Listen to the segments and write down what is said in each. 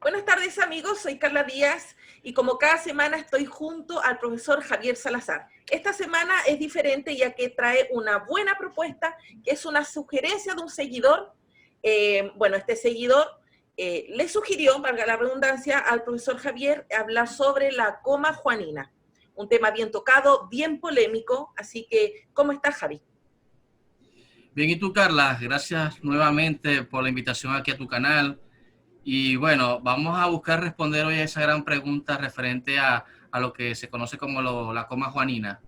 Buenas tardes amigos, soy Carla Díaz y como cada semana estoy junto al profesor Javier Salazar. Esta semana es diferente ya que trae una buena propuesta, que es una sugerencia de un seguidor. Este seguidor le sugirió, valga la redundancia, al profesor Javier hablar sobre la coma juanina. Un tema bien tocado, bien polémico, así que, ¿cómo estás, Javi? Bien, ¿y tú, Carla? Gracias nuevamente por la invitación aquí a tu canal. Y bueno, vamos a buscar responder hoy a esa gran pregunta referente a lo que se conoce como la coma juanina.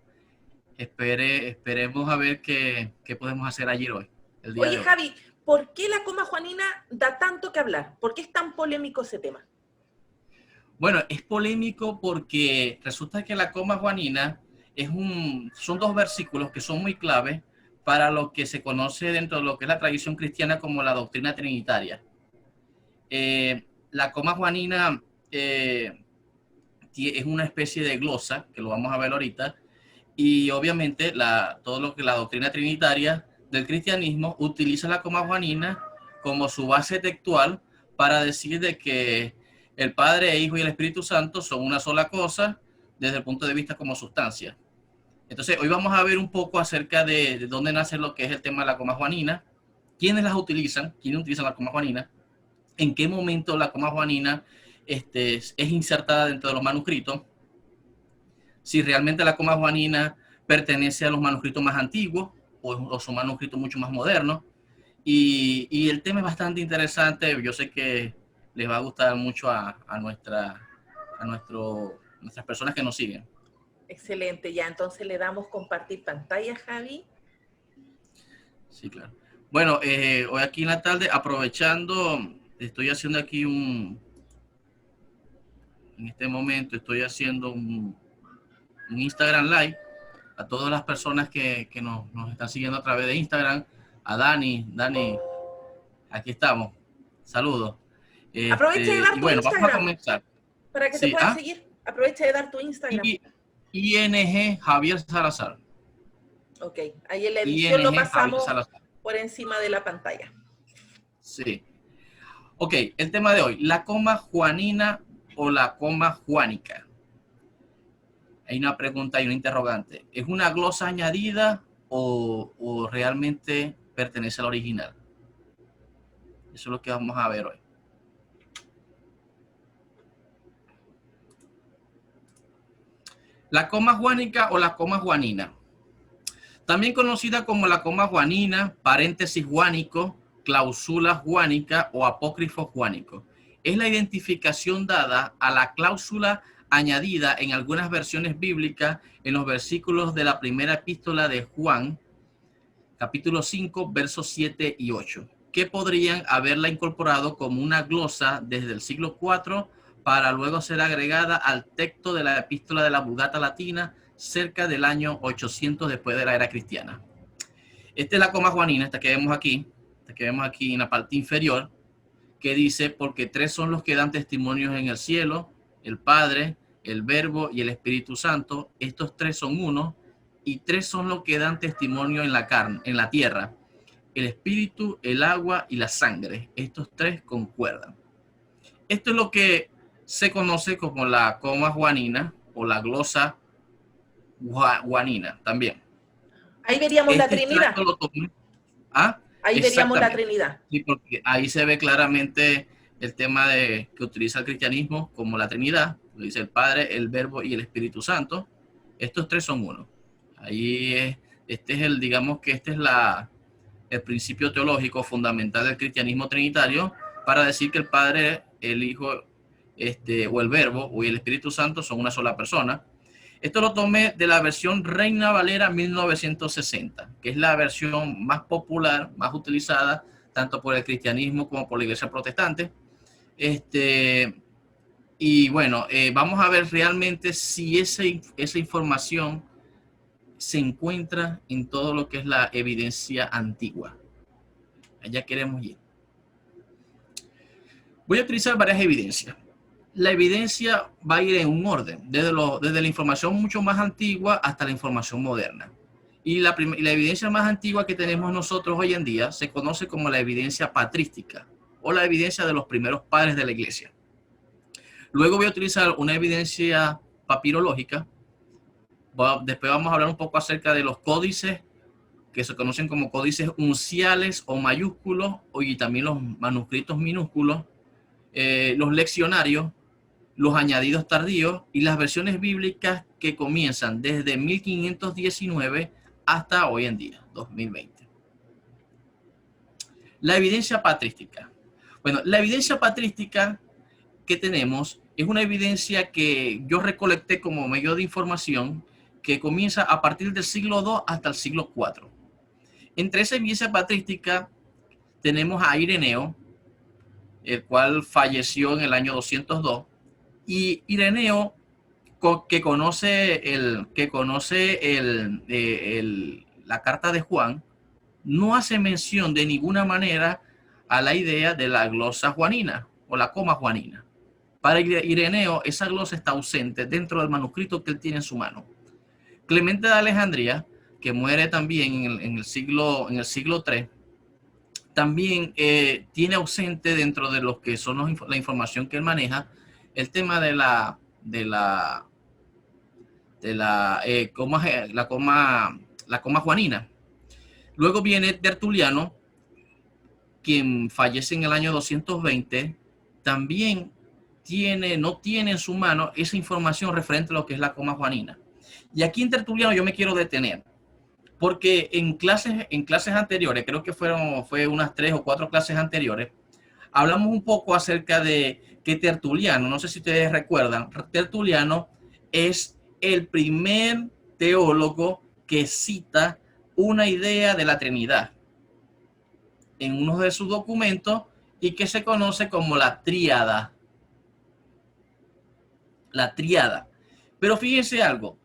Esperemos a ver qué podemos hacer allí hoy, el día Oye, de hoy. Javi, ¿por qué la coma juanina da tanto que hablar? ¿Por qué es tan polémico ese tema? Bueno, es polémico porque resulta que la coma juanina son dos versículos que son muy claves para lo que se conoce dentro de lo que es la tradición cristiana como la doctrina trinitaria. La coma juanina es una especie de glosa, que lo vamos a ver ahorita, y obviamente todo lo que la doctrina trinitaria del cristianismo utiliza la coma juanina como su base textual para decir de que el Padre, Hijo y el Espíritu Santo son una sola cosa desde el punto de vista como sustancia. Entonces, hoy vamos a ver un poco acerca de dónde nace lo que es el tema de la coma juanina, quiénes utilizan la coma juanina, en qué momento la coma juanina es insertada dentro de los manuscritos, si realmente la coma juanina pertenece a los manuscritos más antiguos o son manuscritos mucho más modernos. Y el tema es bastante interesante. Yo sé que les va a gustar mucho nuestras personas que nos siguen. Excelente, ya entonces le damos compartir pantalla, Javi. Sí, claro. Bueno, hoy aquí en la tarde, aprovechando, estoy haciendo aquí en este momento estoy haciendo un Instagram Live a todas las personas que nos están siguiendo a través de Instagram, a Dani, aquí estamos, saludos. Aprovecha de Y dar tu bueno, vamos a Instagram comenzar. para que te Sí, puedan seguir. Aprovecha de dar tu Instagram. ING Javier Salazar. Ok, ahí en la edición lo ING Javier pasamos Salazar. por encima de la pantalla. Sí. Ok, el tema de hoy, la coma juanina o la coma juánica. Hay una pregunta y una interrogante. ¿Es una glosa añadida o realmente pertenece al original? Eso es lo que vamos a ver hoy. La coma juánica o la coma juanina. También conocida como la coma juanina, paréntesis juánico, cláusula juánica o apócrifo juánico. Es la identificación dada a la cláusula añadida en algunas versiones bíblicas en los versículos de la primera epístola de Juan, capítulo 5, versos 7 y 8, que podrían haberla incorporado como una glosa desde el siglo IV para luego ser agregada al texto de la epístola de la Vulgata Latina cerca del año 800 después de la era cristiana. Esta es la coma juanina, esta que vemos aquí en la parte inferior, que dice, porque tres son los que dan testimonios en el cielo, el Padre, el Verbo y el Espíritu Santo. Estos tres son uno, y tres son los que dan testimonio en la carne, en la tierra, el Espíritu, el agua y la sangre. Estos tres concuerdan. Esto es lo que se conoce como la coma juanina o la glosa juanina también. Ahí veríamos la Este Trinidad. extracto lo tomé. Ah, Ahí veríamos la exactamente. Trinidad. Sí, porque ahí se ve claramente el tema de que utiliza el cristianismo como la Trinidad. Lo dice el Padre, el Verbo y el Espíritu Santo. Estos tres son uno. Ahí es, este es el, digamos que este es el principio teológico fundamental del cristianismo trinitario para decir que el Padre, el Hijo, o el Verbo o el Espíritu Santo son una sola persona. Esto lo tomé de la versión Reina Valera 1960, que es la versión más popular, más utilizada, tanto por el cristianismo como por la iglesia protestante. Y bueno, vamos a ver realmente si esa información se encuentra en todo lo que es la evidencia antigua. Allá queremos ir. Voy a utilizar varias evidencias. La evidencia va a ir en un orden, desde la información mucho más antigua hasta la información moderna. Y la evidencia más antigua que tenemos nosotros hoy en día se conoce como la evidencia patrística o la evidencia de los primeros padres de la iglesia. Luego voy a utilizar una evidencia papirológica. Después vamos a hablar un poco acerca de los códices que se conocen como códices unciales o mayúsculos, y también los manuscritos minúsculos, los leccionarios, los añadidos tardíos y las versiones bíblicas que comienzan desde 1519 hasta hoy en día, 2020. La evidencia patrística. Bueno, la evidencia patrística que tenemos es una evidencia que yo recolecté como medio de información que comienza a partir del siglo II hasta el siglo IV. Entre esa evidencia patrística tenemos a Ireneo, el cual falleció en el año 202, y Ireneo, que conoce la carta de Juan, no hace mención de ninguna manera a la idea de la glosa juanina o la coma juanina. Para Ireneo, esa glosa está ausente dentro del manuscrito que él tiene en su mano. Clemente de Alejandría, que muere también en el siglo III, también tiene ausente dentro de lo que son la información que él maneja, el tema de la coma juanina. Luego viene Tertuliano, quien fallece en el año 220, también no tiene en su mano esa información referente a lo que es la coma juanina. Y aquí en Tertuliano yo me quiero detener, porque en clases anteriores, creo que fue unas 3 o 4 clases anteriores, hablamos un poco acerca de que Tertuliano, no sé si ustedes recuerdan, Tertuliano es el primer teólogo que cita una idea de la Trinidad en uno de sus documentos y que se conoce como la tríada. La tríada. Pero fíjense algo,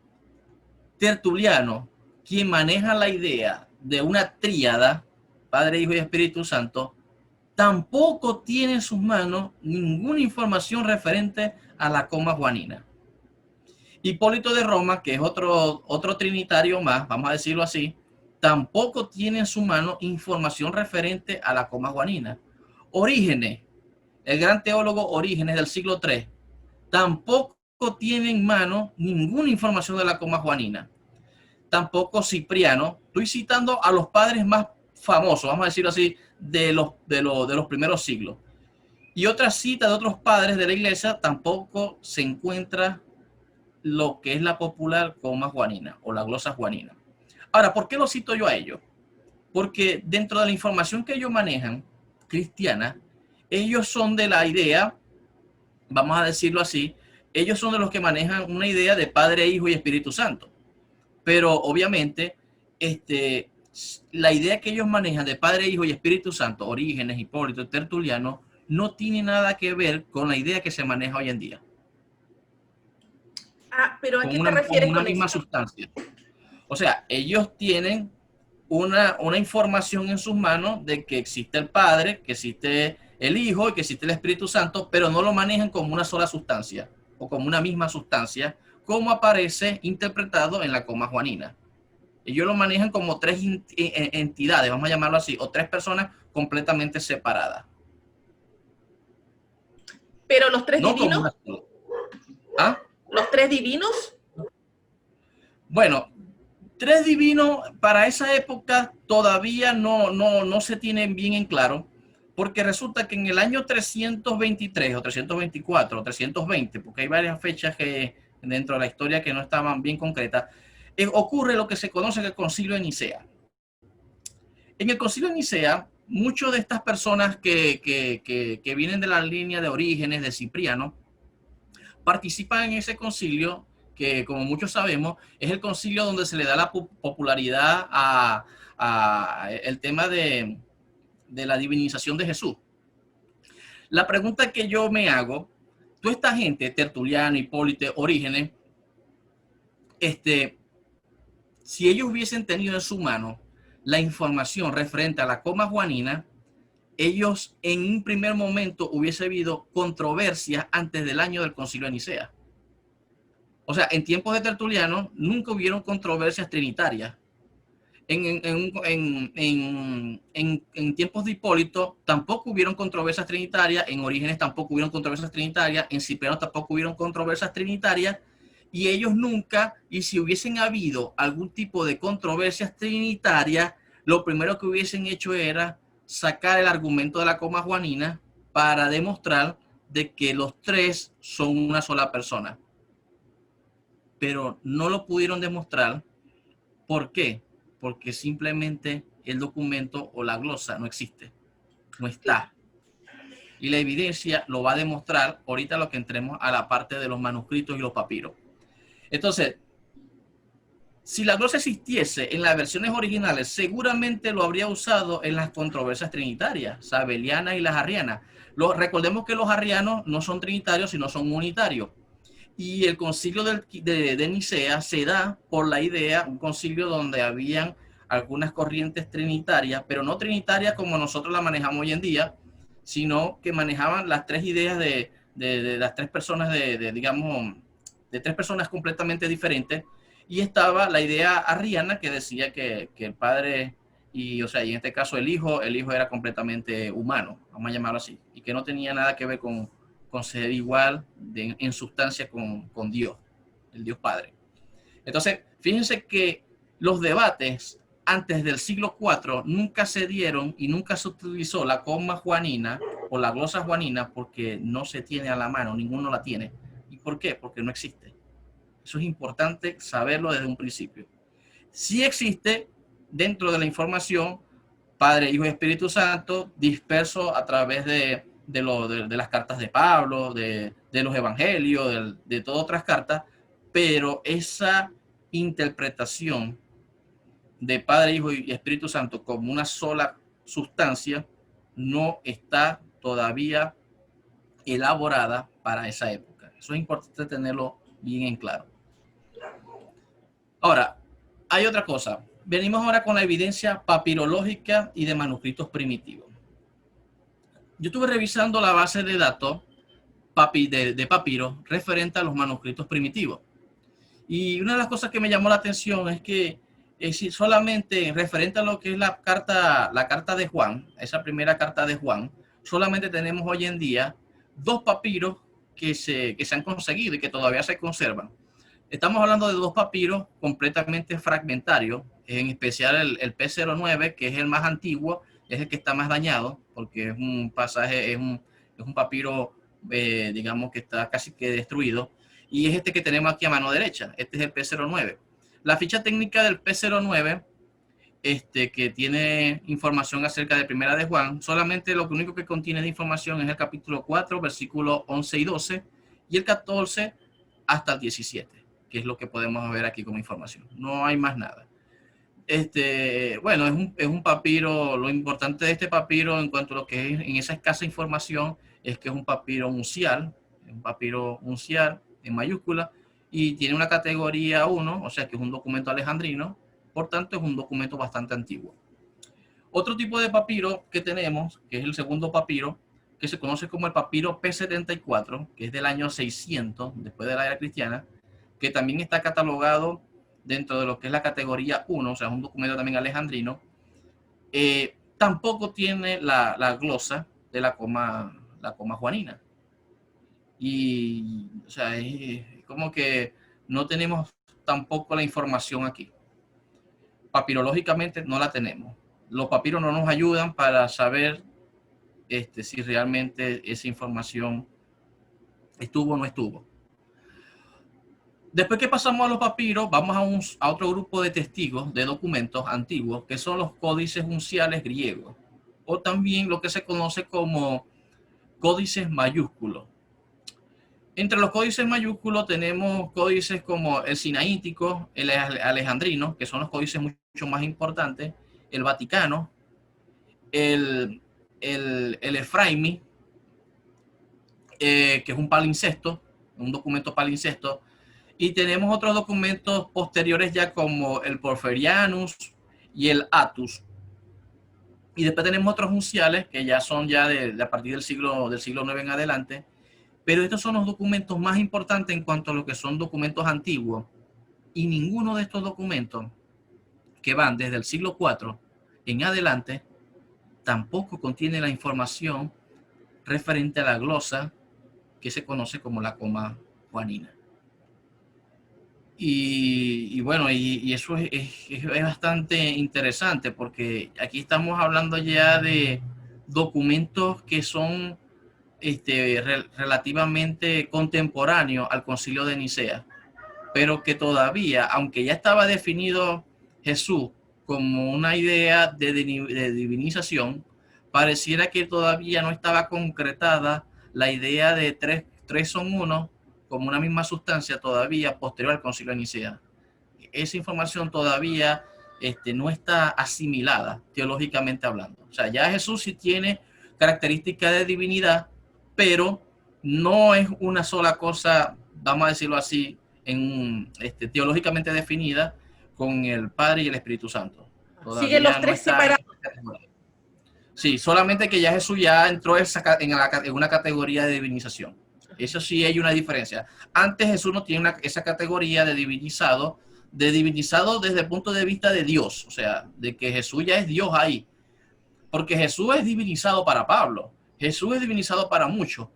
Tertuliano, quien maneja la idea de una tríada, Padre, Hijo y Espíritu Santo, tampoco tiene en sus manos ninguna información referente a la coma juanina. Hipólito de Roma, que es otro trinitario más, vamos a decirlo así, tampoco tiene en su mano información referente a la coma juanina. Orígenes, el gran teólogo Orígenes del siglo III, tampoco tiene en mano ninguna información de la coma juanina. Tampoco Cipriano. Estoy citando a los padres más famosos, vamos a decirlo así, de los primeros siglos. Y otra cita de otros padres de la iglesia, tampoco se encuentra lo que es la popular coma juanina o la glosa juanina. Ahora, ¿por qué lo cito yo a ellos? Porque dentro de la información que ellos manejan, cristiana, ellos son de la idea, vamos a decirlo así, ellos son de los que manejan una idea de Padre, Hijo y Espíritu Santo. Pero obviamente, la idea que ellos manejan de Padre, Hijo y Espíritu Santo, Orígenes, Hipólito, Tertuliano, no tiene nada que ver con la idea que se maneja hoy en día. Pero ¿a qué te refieres con una misma sustancia? O sea, ellos tienen una información en sus manos de que existe el Padre, que existe el Hijo y que existe el Espíritu Santo, pero no lo manejan como una sola sustancia o como una misma sustancia, como aparece interpretado en la coma juanina. Ellos lo manejan como 3 entidades, vamos a llamarlo así, o 3 personas completamente separadas. Pero los 3 no divinos. ¿Ah? ¿Los 3 divinos? Bueno, 3 divinos para esa época todavía no se tienen bien en claro, porque resulta que en el año 323 o 324 o 320, porque hay varias fechas que dentro de la historia que no estaban bien concretas, ocurre lo que se conoce como el Concilio de Nicea. En el Concilio de Nicea, muchas de estas personas que vienen de la línea de Orígenes, de Cipriano, participan en ese concilio que, como muchos sabemos, es el concilio donde se le da la popularidad a el tema de la divinización de Jesús. La pregunta que yo me hago, toda esta gente, Tertuliano, Hipólito, Orígenes, si ellos hubiesen tenido en su mano la información referente a la coma juanina, ellos en un primer momento hubiese habido controversias antes del año del Concilio de Nicea. O sea, en tiempos de Tertuliano nunca hubieron controversias trinitarias. En tiempos de Hipólito tampoco hubieron controversias trinitarias, en Orígenes tampoco hubieron controversias trinitarias, en Cipriano tampoco hubieron controversias trinitarias, y ellos nunca, y si hubiesen habido algún tipo de controversias trinitarias, lo primero que hubiesen hecho era sacar el argumento de la coma juanina para demostrar de que los tres son una sola persona. Pero no lo pudieron demostrar. ¿Por qué? Porque simplemente el documento o la glosa no existe, no está. Y la evidencia lo va a demostrar ahorita lo que entremos a la parte de los manuscritos y los papiros. Entonces, si la glosa existiese en las versiones originales, seguramente lo habría usado en las controversias trinitarias, sabelianas y las arrianas. Recordemos que los arrianos no son trinitarios, sino son unitarios. Y el concilio de Nicea se da por la idea, un concilio donde habían algunas corrientes trinitarias, pero no trinitarias como nosotros la manejamos hoy en día, sino que manejaban las tres ideas de las tres personas, digamos, de tres personas completamente diferentes. Y estaba la idea arriana que decía que el padre, y en este caso el hijo era completamente humano, vamos a llamarlo así, y que no tenía nada que ver con ser igual en sustancia con Dios, el Dios Padre. Entonces, fíjense que los debates antes del siglo IV nunca se dieron y nunca se utilizó la coma juanina o la glosa juanina porque no se tiene a la mano, ninguno la tiene. ¿Y por qué? Porque no existe. Eso es importante saberlo desde un principio. Sí existe dentro de la información Padre, Hijo y Espíritu Santo disperso a través de las cartas de Pablo, de los evangelios, de todas otras cartas, pero esa interpretación de Padre, Hijo y Espíritu Santo como una sola sustancia no está todavía elaborada para esa época. Eso es importante tenerlo bien en claro. Ahora, hay otra cosa. Venimos ahora con la evidencia papirológica y de manuscritos primitivos. Yo estuve revisando la base de datos de papiro referente a los manuscritos primitivos. Y una de las cosas que me llamó la atención es que solamente referente a lo que es la carta de Juan, esa primera carta de Juan, solamente tenemos hoy en día 2 papiros que se han conseguido y que todavía se conservan. Estamos hablando de 2 papiros completamente fragmentarios, en especial el P09, que es el más antiguo, es el que está más dañado, porque es un pasaje, es un papiro, digamos, que está casi que destruido, y es este que tenemos aquí a mano derecha. Este es el P09. La ficha técnica del P09, que tiene información acerca de Primera de Juan, solamente lo único que contiene de información es el capítulo 4, versículos 11 y 12, y el 14 hasta el 17, que es lo que podemos ver aquí como información. No hay más nada. Bueno, es un papiro. Lo importante de este papiro en cuanto a lo que es en esa escasa información es que es un papiro uncial, en mayúscula, y tiene una categoría 1, o sea que es un documento alejandrino, por tanto es un documento bastante antiguo. Otro tipo de papiro que tenemos, que es el segundo papiro, que se conoce como el papiro P74, que es del año 600, después de la era cristiana, que también está catalogado dentro de lo que es la categoría 1, o sea, es un documento también alejandrino. Tampoco tiene la glosa de la coma juanina. Y, o sea, es como que no tenemos tampoco la información aquí. Papirológicamente no la tenemos. Los papiros no nos ayudan para saber si realmente esa información estuvo o no estuvo. Después que pasamos a los papiros, vamos a otro grupo de testigos de documentos antiguos, que son los códices unciales griegos, o también lo que se conoce como códices mayúsculos. Entre los códices mayúsculos tenemos códices como el sinaítico, el alejandrino, que son los códices mucho más importantes, el vaticano, el efraimi, que es un palincesto, un documento palincesto. Y tenemos otros documentos posteriores ya como el Porfirianus y el Atus. Y después tenemos otros unciales que ya son ya a partir del siglo IX en adelante. Pero estos son los documentos más importantes en cuanto a lo que son documentos antiguos. Y ninguno de estos documentos que van desde el siglo IV en adelante, tampoco contiene la información referente a la glosa que se conoce como la coma juanina. Y bueno, y eso es bastante interesante porque aquí estamos hablando ya de documentos que son relativamente contemporáneos al Concilio de Nicea, pero que todavía, aunque ya estaba definido Jesús como una idea de divinización, pareciera que todavía no estaba concretada la idea de tres son uno como una misma sustancia todavía posterior al Concilio de Nicea. Esa información todavía no está asimilada teológicamente hablando. O sea, ya Jesús sí tiene características de divinidad, pero no es una sola cosa, vamos a decirlo así, teológicamente definida con el Padre y el Espíritu Santo. Todavía siguen los tres separados. Sí, solamente que ya Jesús ya entró en una categoría de divinización. Eso sí hay una diferencia. Antes Jesús no tiene esa categoría de divinizado desde el punto de vista de Dios, o sea, de que Jesús ya es Dios ahí. Porque Jesús es divinizado para Pablo, Jesús es divinizado para muchos,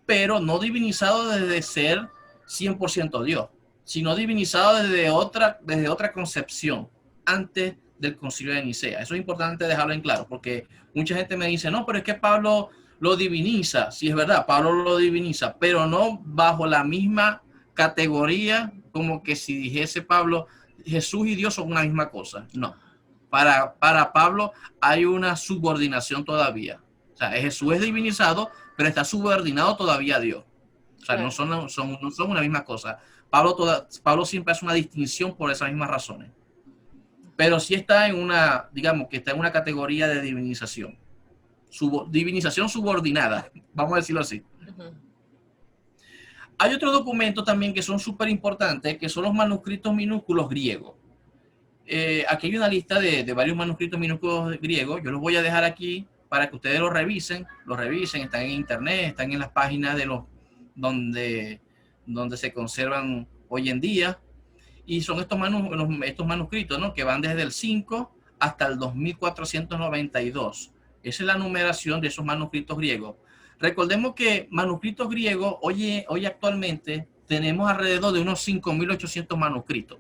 pero no divinizado desde ser 100% Dios, sino divinizado desde otra concepción, antes del Concilio de Nicea. Eso es importante dejarlo en claro, porque mucha gente me dice, no, pero es que Pablo lo diviniza. Sí, es verdad, Pablo lo diviniza, pero no bajo la misma categoría como que si dijese Pablo, Jesús y Dios son una misma cosa. No. Para Pablo hay una subordinación todavía. O sea, Jesús es divinizado, pero está subordinado todavía a Dios. O sea, no son una misma cosa. Pablo siempre hace una distinción por esas mismas razones. Pero sí está en digamos que está en una categoría de divinización. Divinización subordinada, vamos a decirlo así. Hay otros documentos también que son súper importantes, que son los manuscritos minúsculos griegos. Aquí hay una lista de varios manuscritos minúsculos griegos. Yo los voy a dejar aquí para que ustedes los revisen. Están en internet, están en las páginas de donde se conservan hoy en día. Y son estos manuscritos, ¿no? Que van desde el 5 hasta el 2492. Esa es la numeración de esos manuscritos griegos. Recordemos que manuscritos griegos, hoy actualmente tenemos alrededor de unos 5.800 manuscritos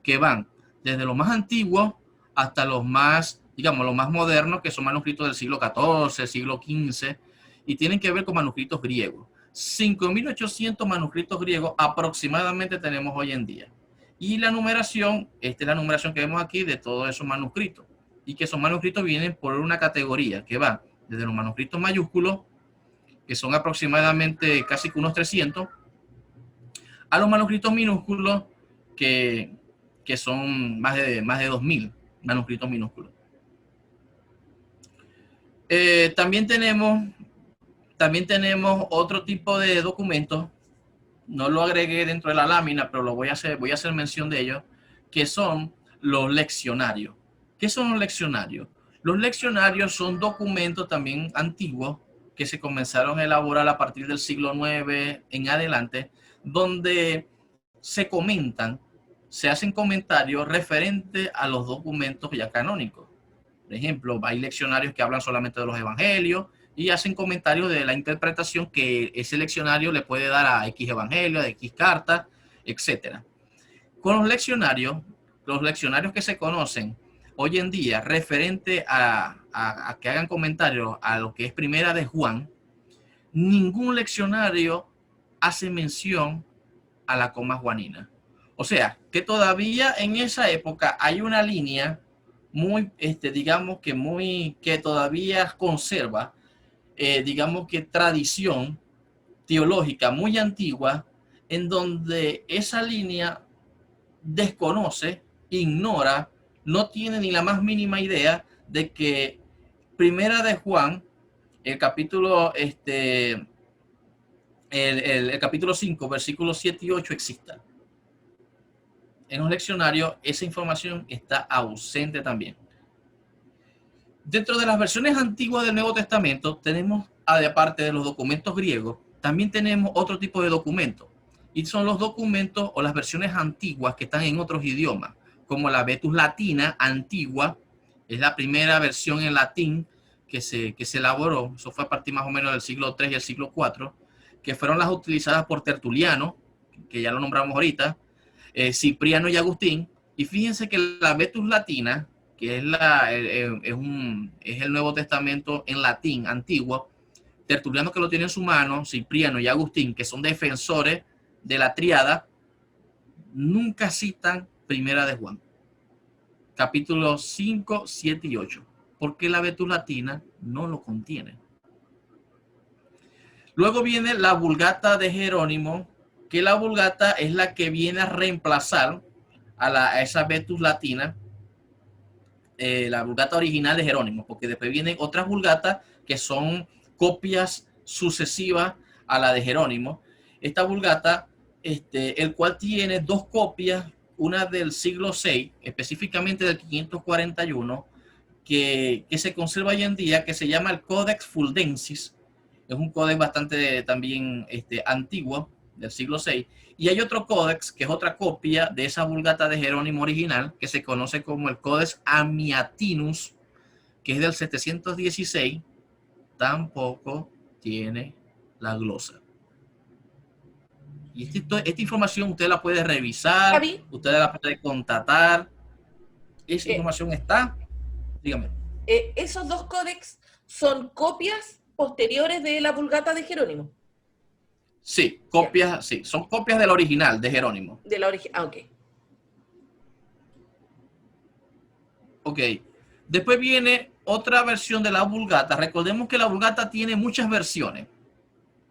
que van desde los más antiguos hasta los más, digamos, los más modernos, que son manuscritos del siglo XIV, siglo XV, y tienen que ver con manuscritos griegos. 5.800 manuscritos griegos aproximadamente tenemos hoy en día. Y la numeración, esta es la numeración que vemos aquí de todos esos manuscritos. Y que esos manuscritos vienen por una categoría que va desde los manuscritos mayúsculos, que son aproximadamente casi unos 300, a los manuscritos minúsculos, que son más de 2.000 manuscritos minúsculos. También tenemos otro tipo de documentos. No lo agregué dentro de la lámina, pero voy a hacer mención de ellos, que son los leccionarios. ¿Qué son los leccionarios? Los leccionarios son documentos también antiguos que se comenzaron a elaborar a partir del siglo IX en adelante, donde se hacen comentarios referentes a los documentos ya canónicos. Por ejemplo, hay leccionarios que hablan solamente de los evangelios y hacen comentarios de la interpretación que ese leccionario le puede dar a X evangelio, a X carta, etc. Con los leccionarios que se conocen hoy en día referente a que hagan comentarios a lo que es Primera de Juan, ningún leccionario hace mención a la coma juanina. O sea, que todavía en esa época hay una línea muy, digamos que todavía conserva, digamos que tradición teológica muy antigua, en donde esa línea desconoce, ignora, no tiene ni la más mínima idea de que Primera de Juan, el capítulo, el capítulo 5, versículos 7 y 8 exista. En los leccionarios esa información está ausente también. Dentro de las versiones antiguas del Nuevo Testamento tenemos, aparte de los documentos griegos, también tenemos otro tipo de documentos. Y son los documentos o las versiones antiguas que están en otros idiomas, como la Vetus Latina antigua. Es la primera versión en latín que se elaboró. Eso fue a partir más o menos del siglo III y el siglo IV, que fueron las utilizadas por Tertuliano, que ya lo nombramos ahorita, Cipriano y Agustín. Y fíjense que la Vetus Latina, que es el Nuevo Testamento en latín antiguo, Tertuliano, que lo tiene en su mano, Cipriano y Agustín, que son defensores de la triada, nunca citan Primera de Juan, capítulos 5, 7 y 8, porque la Vetus Latina no lo contiene. Luego viene la Vulgata de Jerónimo, que la Vulgata es la que viene a reemplazar a esa Vetus Latina, la Vulgata original de Jerónimo, porque después vienen otras Vulgatas que son copias sucesivas a la de Jerónimo. Esta Vulgata, el cual tiene dos copias, una del siglo VI, específicamente del 541, que se conserva hoy en día, que se llama el Codex Fuldensis. Es un códex bastante también antiguo, del siglo VI. Y hay otro códex, que es otra copia de esa Vulgata de Jerónimo original, que se conoce como el Codex Amiatinus, que es del 716. Tampoco tiene la glosa. Y esta información usted la puede revisar, Javi, usted la puede contactar. Esa información está, dígame. esos dos códex son copias posteriores de la Vulgata de Jerónimo. Sí, copias, sí, son copias del original de Jerónimo. De la original, ok. Ok. Después viene otra versión de la Vulgata. Recordemos que la Vulgata tiene muchas versiones.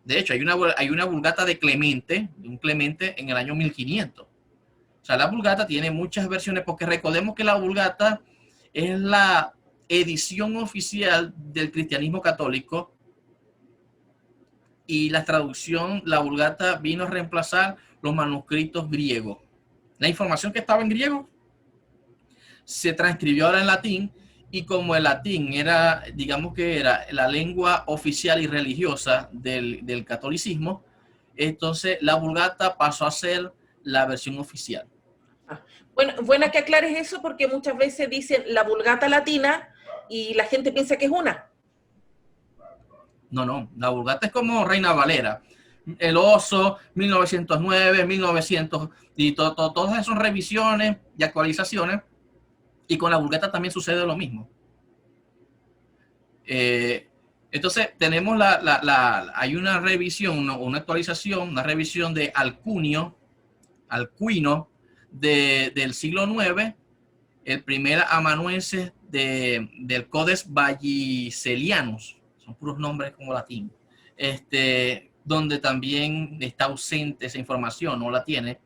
De hecho, hay una Vulgata de un Clemente en el año 1500. O sea, la Vulgata tiene muchas versiones porque recordemos que la Vulgata es la edición oficial del cristianismo católico y la traducción, la Vulgata vino a reemplazar los manuscritos griegos. La información que estaba en griego se transcribió ahora en latín, y como el latín era, digamos que era la lengua oficial y religiosa del catolicismo, entonces la Vulgata pasó a ser la versión oficial. Bueno, buena que aclares eso porque muchas veces dicen la Vulgata latina y la gente piensa que es una. No, la Vulgata es como Reina Valera, El Oso, 1909, 1900, y todas esas son revisiones y actualizaciones, y con la Vulgata también sucede lo mismo. Entonces tenemos hay una revisión, una actualización, una revisión de Alcuino del siglo IX, el primer amanuense del Codex Vallicelianus, son puros nombres como latín, donde también está ausente esa información, no la tiene.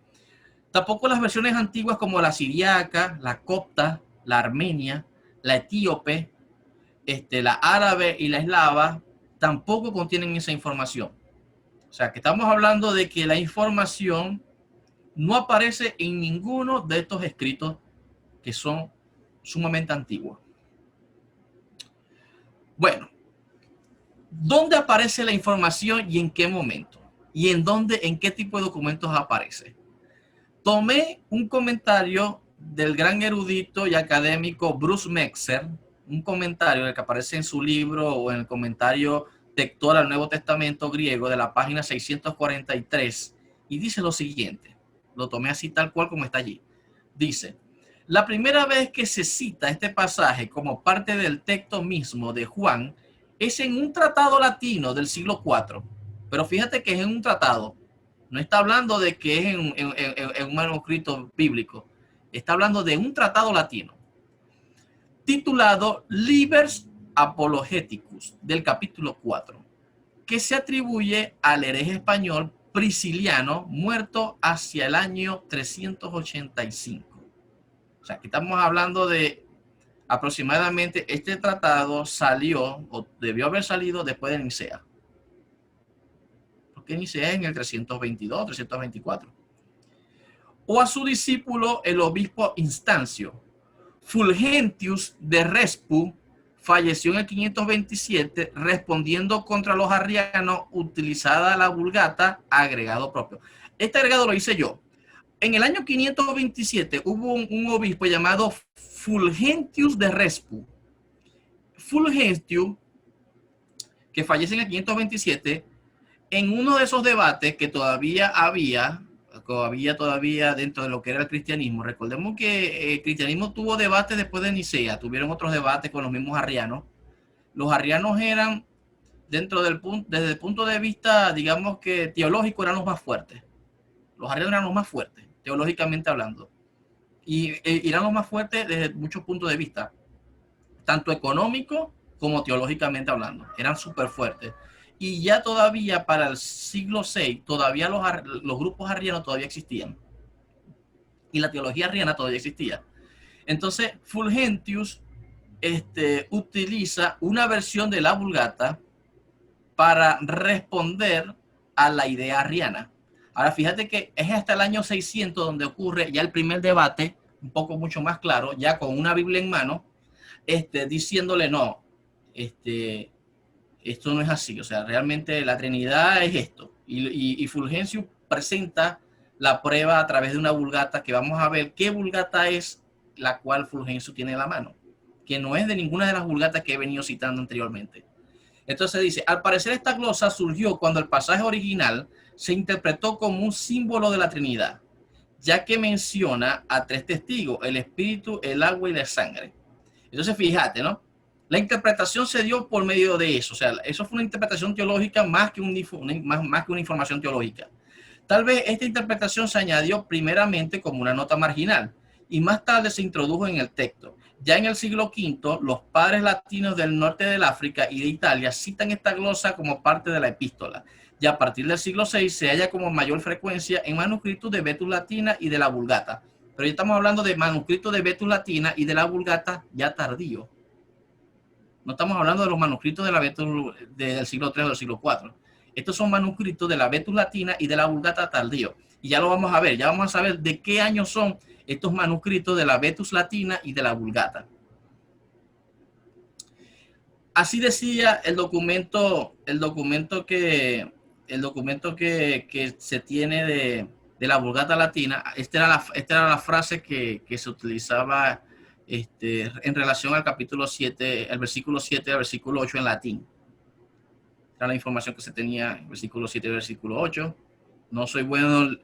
Tampoco las versiones antiguas como la siriaca, la copta, la armenia, la etíope, la árabe y la eslava tampoco contienen esa información. O sea, que estamos hablando de que la información no aparece en ninguno de estos escritos que son sumamente antiguos. Bueno, ¿dónde aparece la información y en qué momento? ¿Y en qué tipo de documentos aparece? Tomé un comentario del gran erudito y académico Bruce Mexer, un comentario que aparece en su libro o en el comentario textual al Nuevo Testamento griego de la página 643, y dice lo siguiente, lo tomé así tal cual como está allí. Dice: la primera vez que se cita este pasaje como parte del texto mismo de Juan es en un tratado latino del siglo IV, pero fíjate que es en un tratado, no está hablando de que es en un manuscrito bíblico, está hablando de un tratado latino titulado Libers Apologeticus, del capítulo 4, que se atribuye al hereje español Prisciliano, muerto hacia el año 385. O sea, aquí estamos hablando de aproximadamente, este tratado salió, o debió haber salido después de Nicea. Porque Nicea es en el 322, 324. O a su discípulo, el obispo Instancio. Fulgentius de Respu falleció en el 527 respondiendo contra los arrianos utilizada la Vulgata agregado propio. Este agregado lo hice yo. En el año 527 hubo un obispo llamado Fulgentius de Respu. Fulgentius, que fallece en el 527, en uno de esos debates que todavía había dentro de lo que era el cristianismo. Recordemos que el cristianismo tuvo debates después de Nicea, tuvieron otros debates con los mismos arrianos. Los arrianos eran, desde el punto de vista, digamos que teológico, eran los más fuertes. Los arrianos eran los más fuertes, teológicamente hablando. Y eran los más fuertes desde muchos puntos de vista, tanto económico como teológicamente hablando. Eran súper fuertes. Y ya todavía para el siglo VI, todavía los grupos arrianos todavía existían. Y la teología arriana todavía existía. Entonces, Fulgentius utiliza una versión de la Vulgata para responder a la idea arriana. Ahora, fíjate que es hasta el año 600 donde ocurre ya el primer debate, un poco mucho más claro, ya con una Biblia en mano, diciéndole no, esto no es así, o sea, realmente la Trinidad es esto. Y Fulgencio presenta la prueba a través de una Vulgata que vamos a ver qué Vulgata es la cual Fulgencio tiene en la mano, que no es de ninguna de las Vulgatas que he venido citando anteriormente. Entonces dice, al parecer esta glosa surgió cuando el pasaje original se interpretó como un símbolo de la Trinidad, ya que menciona a tres testigos, el espíritu, el agua y la sangre. Entonces fíjate, ¿no? La interpretación se dio por medio de eso, o sea, eso fue una interpretación teológica más que una información teológica. Tal vez esta interpretación se añadió primeramente como una nota marginal y más tarde se introdujo en el texto. Ya en el siglo V, los padres latinos del norte del África y de Italia citan esta glosa como parte de la epístola. Y a partir del siglo VI se halla como mayor frecuencia en manuscritos de Vetus Latina y de la Vulgata. Pero ya estamos hablando de manuscritos de Vetus Latina y de la Vulgata ya tardío. No estamos hablando de los manuscritos de la Vetus del siglo III o del siglo IV. Estos son manuscritos de la Vetus Latina y de la Vulgata tardío. Y ya lo vamos a ver, ya vamos a saber de qué año son estos manuscritos de la Vetus Latina y de la Vulgata. Así decía el documento que se tiene de la Vulgata Latina. Esta era la frase que se utilizaba en relación al capítulo 7, el versículo 7 al versículo 8 en latín. Era la información que se tenía en versículo 7 y versículo 8. No soy bueno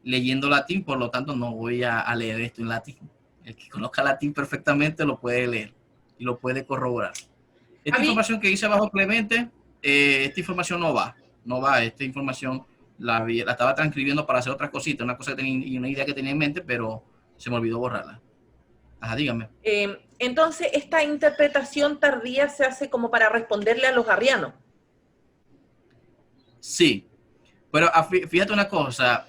leyendo latín, por lo tanto no voy a leer esto en latín. El que conozca latín perfectamente lo puede leer y lo puede corroborar. Esta información que hice bajo Clemente, esta información no va. Esta información la estaba transcribiendo para hacer otras cositas, una cosa que tenía, y una idea que tenía en mente, pero se me olvidó borrarla. Ajá, dígame. Entonces, esta interpretación tardía se hace como para responderle a los arrianos. Sí, pero fíjate una cosa,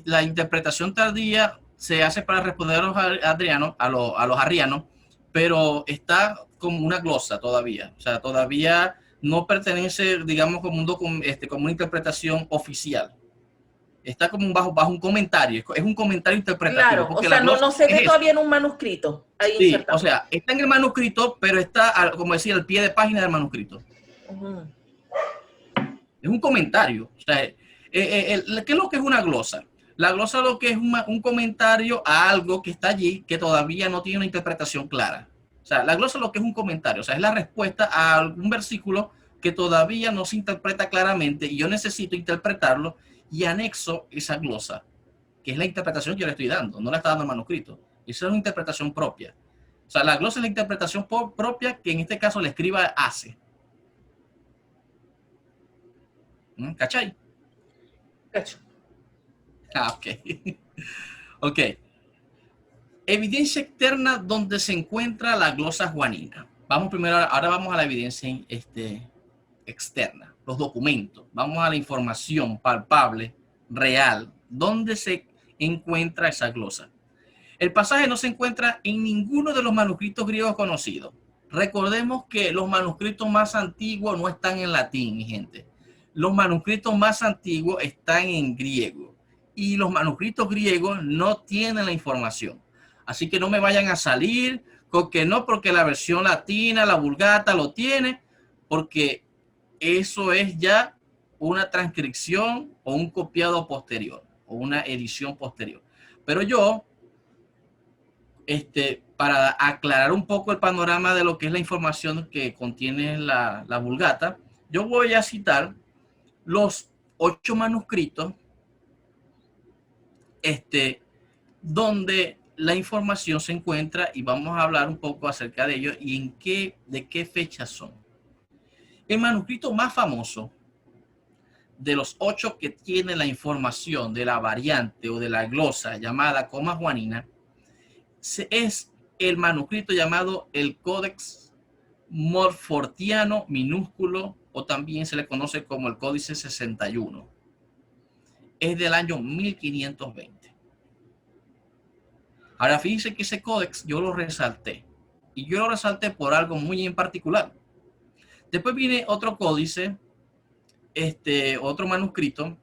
la interpretación tardía se hace para responder a los arrianos, pero está como una glosa todavía, o sea, todavía no pertenece, digamos, como como una interpretación oficial. Está como bajo un comentario, es un comentario interpretativo. Claro, o sea, no se ve todavía en un manuscrito. Ahí sí, insertado. O sea, está en el manuscrito, pero está, como decía, al pie de página del manuscrito. Es un comentario. O sea, ¿qué es lo que es una glosa? La glosa lo que es un comentario a algo que está allí que todavía no tiene una interpretación clara. O sea, la glosa lo que es un comentario, o sea, es la respuesta a algún versículo que todavía no se interpreta claramente y yo necesito interpretarlo y anexo esa glosa, que es la interpretación que yo le estoy dando, no la está dando el manuscrito. Esa es una interpretación propia. O sea, la glosa es la interpretación propia que en este caso el escriba hace. ¿Cachai? Cacho. Ok. Ok. Evidencia externa donde se encuentra la glosa juanina. Ahora vamos a la evidencia externa, los documentos. Vamos a la información palpable, real, donde se encuentra esa glosa. El pasaje no se encuentra en ninguno de los manuscritos griegos conocidos. Recordemos que los manuscritos más antiguos no están en latín, mi gente. Los manuscritos más antiguos están en griego y los manuscritos griegos no tienen la información. Así que no me vayan a salir con que no, porque la versión latina, la Vulgata lo tiene, porque eso es ya una transcripción o un copiado posterior. o una edición posterior. Pero yo, para aclarar un poco el panorama de lo que es la información que contiene la Vulgata, yo voy a citar los 8 manuscritos donde la información se encuentra, y vamos a hablar un poco acerca de ello y de qué fechas son. El manuscrito más famoso de los 8 que tiene la información de la variante o de la glosa llamada coma juanina es el manuscrito llamado el Codex Montfortiano minúsculo, o también se le conoce como el Códice 61. Es del año 1520. Ahora fíjense que ese códex yo lo resalté, y yo lo resalté por algo muy en particular. Después viene otro códice, otro manuscrito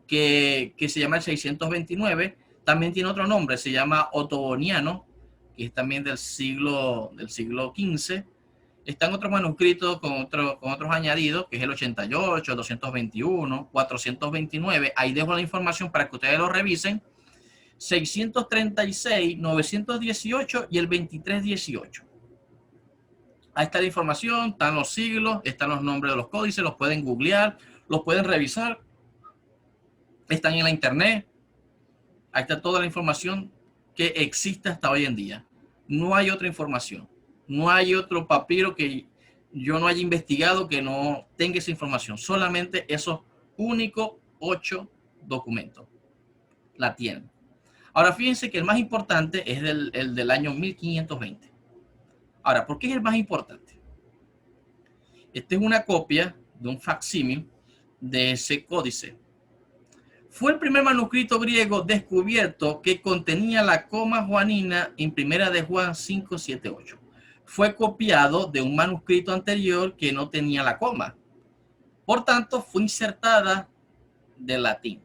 que se llama el 629, también tiene otro nombre, se llama Ottoniano, que es también del siglo XV. Están otros manuscritos con otros añadidos, que es el 88, 221, 429. Ahí dejo la información para que ustedes lo revisen. 636, 918 y el 2318. Ahí está la información, están los siglos, están los nombres de los códices, los pueden googlear, los pueden revisar. Están en la internet. Ahí está toda la información que existe hasta hoy en día. No hay otra información. No hay otro papiro que yo no haya investigado que no tenga esa información. Solamente esos únicos 8 documentos la tienen. Ahora, fíjense que el más importante es el del año 1520. Ahora, ¿por qué es el más importante? Esta es una copia de un facsímil de ese códice. Fue el primer manuscrito griego descubierto que contenía la coma juanina en Primera de Juan 5, 7, 8. Fue copiado de un manuscrito anterior que no tenía la coma. Por tanto, fue insertada del latín.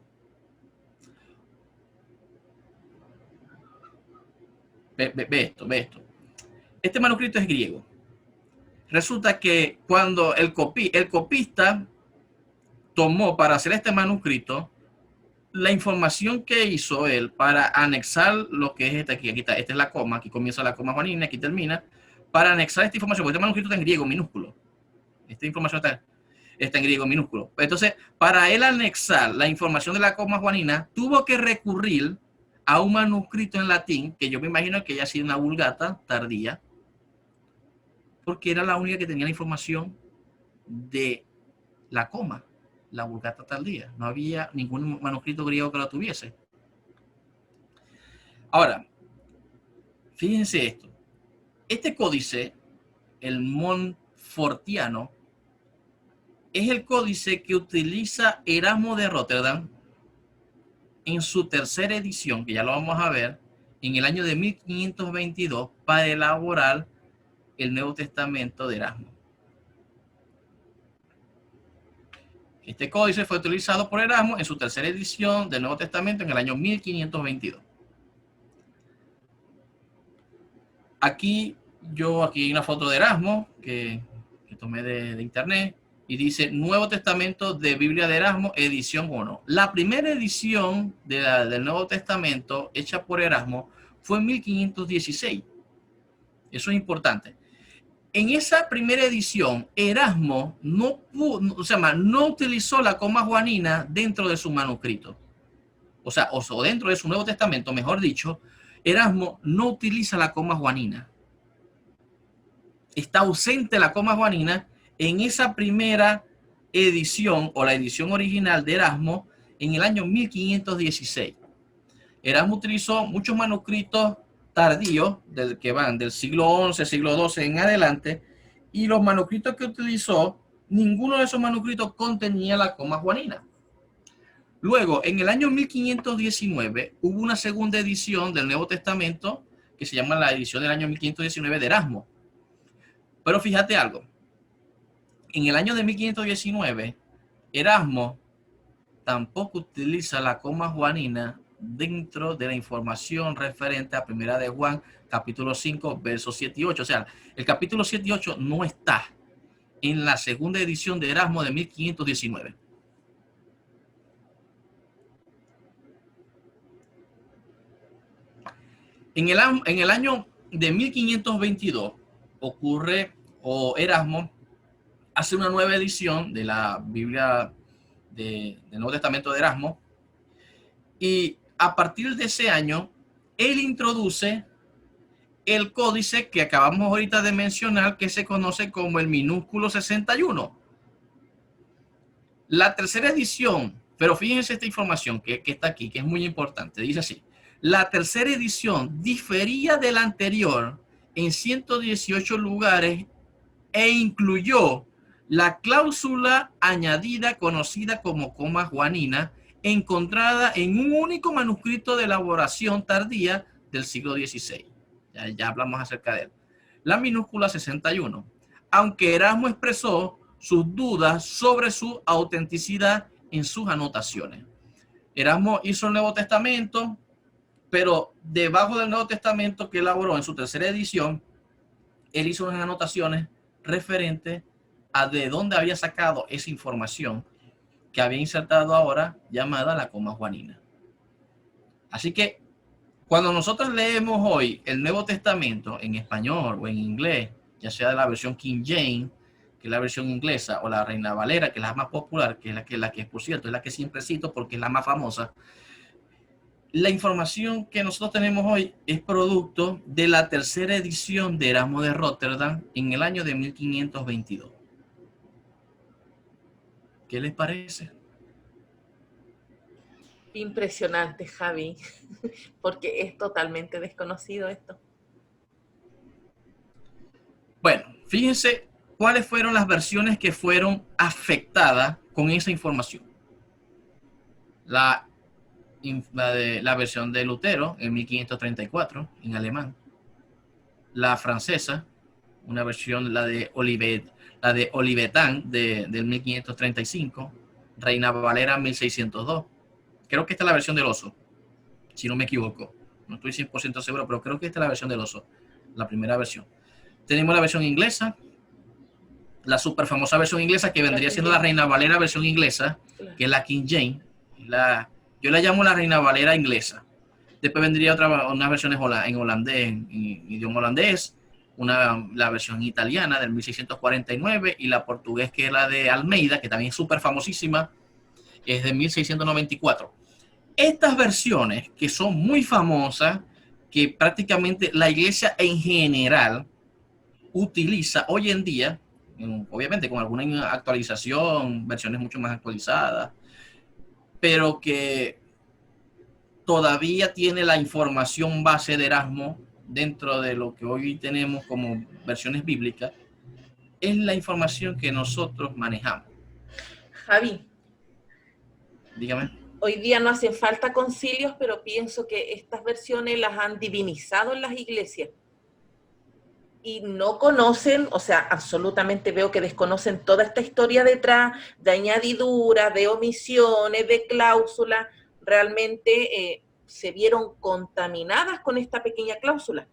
Ve esto. Este manuscrito es griego. Resulta que cuando el copista tomó para hacer este manuscrito, la información que hizo él para anexar lo que es aquí esta es la coma, aquí comienza la coma juanina, aquí termina, para anexar esta información, porque este manuscrito está en griego minúsculo. Esta información está en griego minúsculo. Entonces, para él anexar la información de la coma juanina, tuvo que recurrir a un manuscrito en latín, que yo me imagino que haya sido una vulgata tardía, porque era la única que tenía la información de la coma, la vulgata tardía. No había ningún manuscrito griego que lo tuviese. Ahora, fíjense esto. Este códice, el Montfortiano, es el códice que utiliza Erasmo de Rotterdam en su tercera edición, que ya lo vamos a ver, en el año de 1522, para elaborar el Nuevo Testamento de Erasmo. Este códice fue utilizado por Erasmo en su tercera edición del Nuevo Testamento en el año 1522. Aquí hay una foto de Erasmo que tomé de internet y dice Nuevo Testamento de Biblia de Erasmo, edición 1. La primera edición del Nuevo Testamento hecha por Erasmo fue en 1516. Eso es importante. En esa primera edición, Erasmo no utilizó la coma juanina dentro de su manuscrito. O dentro de su Nuevo Testamento, mejor dicho, Erasmo no utiliza la coma juanina. Está ausente la coma juanina en esa primera edición, o la edición original de Erasmo, en el año 1516. Erasmo utilizó muchos manuscritos tardíos que van del siglo XI, siglo XII en adelante, y los manuscritos que utilizó, ninguno de esos manuscritos contenía la coma juanina. Luego, en el año 1519, hubo una segunda edición del Nuevo Testamento que se llama la edición del año 1519 de Erasmo. Pero fíjate algo, en el año de 1519, Erasmo tampoco utiliza la coma juanina dentro de la información referente a Primera de Juan, capítulo 5, versos 7 y 8. O sea, el capítulo 7 y 8 no está en la segunda edición de Erasmo de 1519. En el año de 1522 ocurre, o Erasmo hace una nueva edición de la Biblia del Nuevo Testamento de Erasmo, y a partir de ese año, él introduce el códice que acabamos ahorita de mencionar, que se conoce como el minúsculo 61. La tercera edición, pero fíjense esta información que está aquí, que es muy importante, dice así: la tercera edición difería de la anterior en 118 lugares e incluyó la cláusula añadida conocida como coma juanina, encontrada en un único manuscrito de elaboración tardía del siglo XVI. Ya hablamos acerca de él. La minúscula 61. Aunque Erasmo expresó sus dudas sobre su autenticidad en sus anotaciones. Erasmo hizo el Nuevo Testamento, pero debajo del Nuevo Testamento que elaboró en su tercera edición, él hizo unas anotaciones referentes a de dónde había sacado esa información que había insertado ahora, llamada la coma juanina. Así que cuando nosotros leemos hoy el Nuevo Testamento en español o en inglés, ya sea de la versión King James, que es la versión inglesa, o la Reina Valera, que es la más popular, que es la que por cierto, es la que siempre cito porque es la más famosa, la información que nosotros tenemos hoy es producto de la tercera edición de Erasmo de Rotterdam en el año de 1522. ¿Qué les parece? Impresionante, Javi, porque es totalmente desconocido esto. Bueno, fíjense cuáles fueron las versiones que fueron afectadas con esa información. La versión de Lutero en 1534 en alemán, la francesa, una versión, la de Olivetan del 1535, Reina Valera 1602. Creo que esta es la versión del oso, si no me equivoco. No estoy 100% seguro, pero creo que esta es la versión del oso, la primera versión. Tenemos la versión inglesa, la super famosa versión inglesa que vendría siendo la Reina Valera versión inglesa, que es la King James. Yo la llamo la Reina Valera inglesa. Después vendría unas versiones en holandés, en idioma holandés, la versión italiana del 1649 y la portugués, que es la de Almeida, que también es súper famosísima, es de 1694. Estas versiones, que son muy famosas, que prácticamente la iglesia en general utiliza hoy en día, obviamente con alguna actualización, versiones mucho más actualizadas, pero que todavía tiene la información base de Erasmo dentro de lo que hoy tenemos como versiones bíblicas, es la información que nosotros manejamos. Javi, Dígame. hoy día no hacen falta concilios, pero pienso que estas versiones las han divinizado en las iglesias y no conocen, o sea, absolutamente veo que desconocen toda esta historia detrás de añadiduras, de omisiones, de cláusulas. Realmente se vieron contaminadas con esta pequeña cláusula,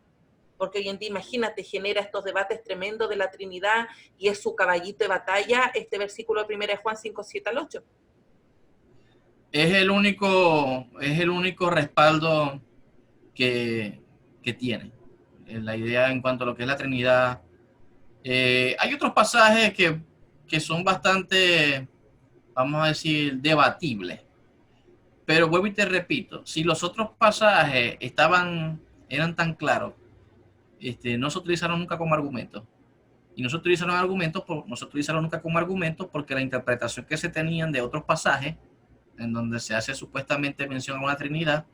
porque hoy en día, imagínate, genera estos debates tremendos de la Trinidad y es su caballito de batalla este versículo de 1 de Juan 5, 7 al 8. Es el único respaldo que tiene. La idea en cuanto a lo que es la Trinidad. Hay otros pasajes que son bastante, vamos a decir, debatibles. Pero vuelvo y te repito, si los otros pasajes eran tan claros, no se utilizaron nunca como argumentos. Y no se utilizaron nunca como argumentos porque la interpretación que se tenían de otros pasajes, en donde se hace supuestamente mención a una Trinidad,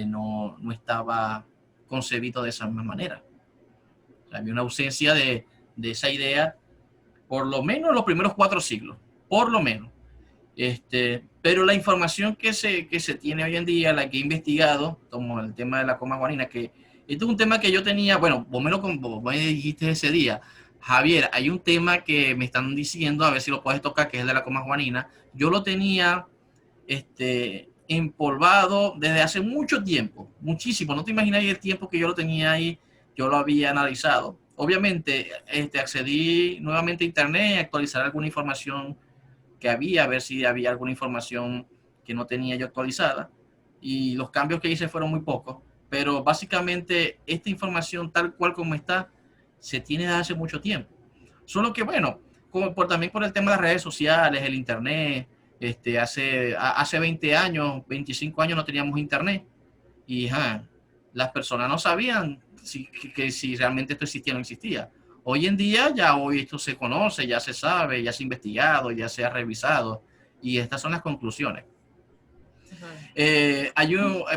no estaba concebido de esa misma manera. O sea, había una ausencia de esa idea, por lo menos en los primeros 4 siglos, por lo menos. Pero la información que se tiene hoy en día, la que he investigado, como el tema de la coma juanina, que este es un tema que yo tenía, bueno, vos me dijiste ese día, Javier, hay un tema que me están diciendo, a ver si lo puedes tocar, que es el de la coma juanina. Yo lo tenía empolvado desde hace mucho tiempo, muchísimo. No te imaginas el tiempo que yo lo tenía ahí, yo lo había analizado. Obviamente, accedí nuevamente a internet, a actualizar alguna información que había, a ver si había alguna información que no tenía yo actualizada. Y los cambios que hice fueron muy pocos. pero básicamente esta información tal cual como está, se tiene desde hace mucho tiempo. Solo que bueno, también por el tema de las redes sociales, el internet, hace 20 años, 25 años no teníamos internet y las personas no sabían si realmente esto existía o no existía. Hoy en día hoy esto se conoce, ya se sabe, ya se ha investigado, ya se ha revisado y estas son las conclusiones.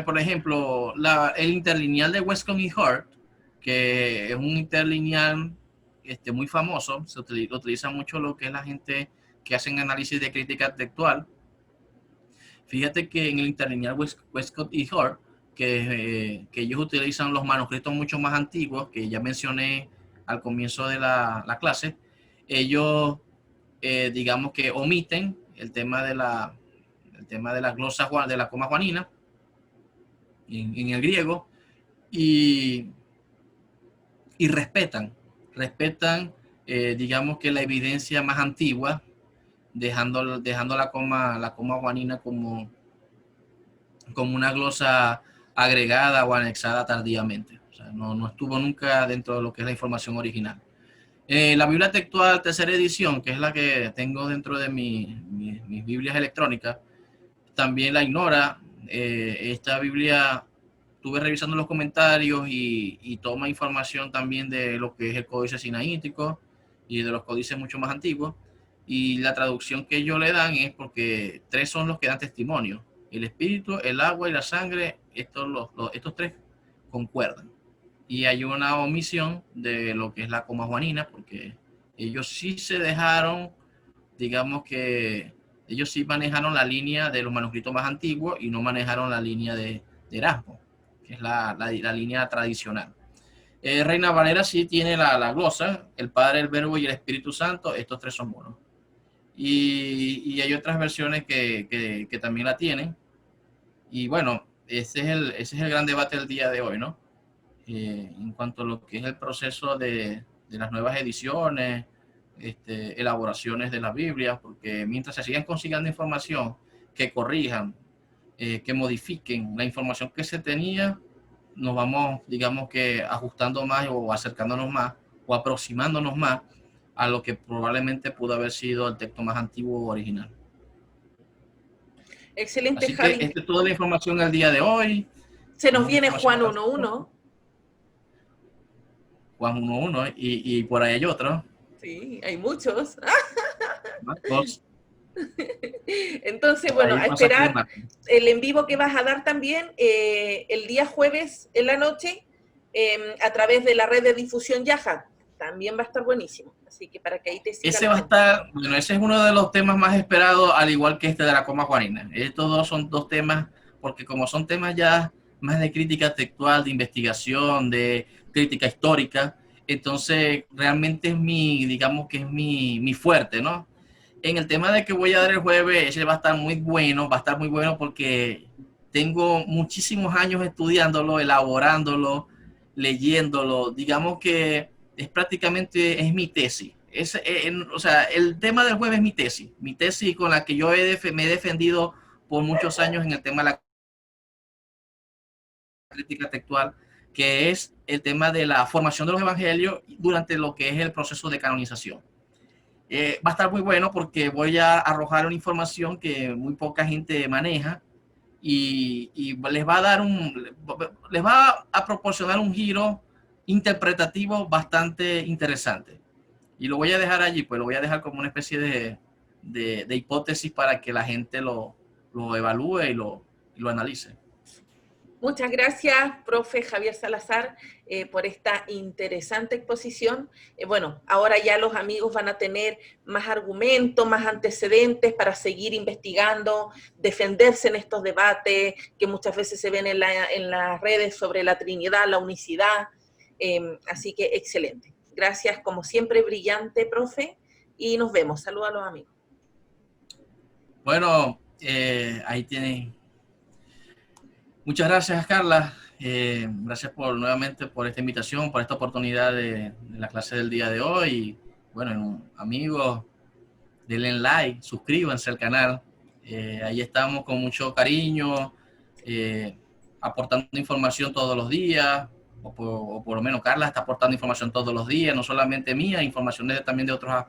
Por ejemplo, el interlineal de Westcott y Hart, que es un interlineal muy famoso, lo utiliza mucho lo que es la gente que hacen análisis de crítica textual. Fíjate que en el interlineal Westcott y Hart, que ellos utilizan los manuscritos mucho más antiguos, que ya mencioné al comienzo de la clase, ellos digamos que omiten el tema de la glosa, de la coma juanina en el griego y respetan digamos que la evidencia más antigua, dejando la coma juanina como una glosa agregada o anexada tardíamente. O sea, no estuvo nunca dentro de lo que es la información original. La Biblia textual tercera edición, que es la que tengo dentro de mis Biblias electrónicas, también la ignora. Esta Biblia, estuve revisando los comentarios y toma información también de lo que es el códice sinaítico y de los códices mucho más antiguos. Y la traducción que ellos le dan es porque 3 son los que dan testimonio: el espíritu, el agua y la sangre. Estos 3 concuerdan. Y hay una omisión de lo que es la coma juanina, porque ellos sí se dejaron, digamos que ellos sí manejaron la línea de los manuscritos más antiguos y no manejaron la línea de Erasmo, que es la línea tradicional. Reina Valera sí tiene la glosa: el Padre, el Verbo y el Espíritu Santo. Estos 3 son uno. Y hay otras versiones que también la tienen. Y bueno, ese es el gran debate del día de hoy, ¿no? En cuanto a lo que es el proceso de las nuevas ediciones, elaboraciones de las Biblias, porque mientras se sigan consiguiendo información, que corrijan, que modifiquen la información que se tenía, nos vamos, digamos que ajustando más o acercándonos más o aproximándonos más a lo que probablemente pudo haber sido el texto más antiguo o original. Excelente, Así Javi. que esta es toda la información del día de hoy. Se nos viene Juan 1.1. Juan 1.1 y por ahí hay otro. Sí, hay muchos. Marcos. Entonces, bueno, a esperar el en vivo que vas a dar también el día jueves en la noche a través de la red de difusión Yaja. También va a estar buenísimo. Así que para que ahí te sigan. Ese va a estar, bueno, ese es uno de los temas más esperados, al igual que este de la coma juanina. Estos dos son 2 temas, porque como son temas ya más de crítica textual, de investigación, de crítica histórica, entonces realmente es digamos que es mi fuerte, ¿no? En el tema de que voy a dar el jueves, ese va a estar muy bueno porque tengo muchísimos años estudiándolo, elaborándolo, leyéndolo. Digamos que es prácticamente mi tesis. O sea, el tema del jueves es mi tesis con la que yo me he defendido por muchos años en el tema de la crítica textual, que es el tema de la formación de los evangelios durante lo que es el proceso de canonización. Va a estar muy bueno porque voy a arrojar una información que muy poca gente maneja y les va a proporcionar un giro interpretativo bastante interesante. Y lo voy a dejar allí, pues lo voy a dejar como una especie de hipótesis para que la gente lo evalúe y lo analice. Muchas gracias, profe Javier Salazar, por esta interesante exposición. Bueno, ahora ya los amigos van a tener más argumentos, más antecedentes para seguir investigando, defenderse en estos debates que muchas veces se ven en las redes sobre la Trinidad, la unicidad. Así que excelente. Gracias, como siempre, brillante, profe, y nos vemos. Saludos a los amigos. Bueno, ahí tienen. Muchas gracias, Carla. Gracias nuevamente por esta invitación, por esta oportunidad de la clase del día de hoy. Y, bueno, amigos, denle like, suscríbanse al canal. Ahí estamos con mucho cariño, aportando información todos los días, o por lo menos Carla está aportando información todos los días, no solamente mía, información también de otras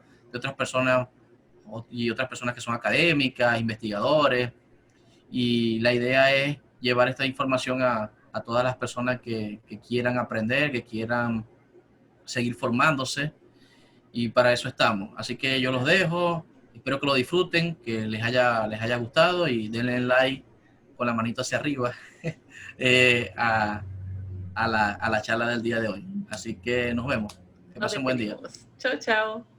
personas y otras personas que son académicas, investigadores. Y la idea es llevar esta información a todas las personas que quieran aprender, que quieran seguir formándose, y para eso estamos. Así que yo los dejo, espero que lo disfruten, que les haya gustado, y denle like con la manito hacia arriba a la charla del día de hoy. Así que nos vemos. Que Nos pasen buen día. despedimos. Chao, chao.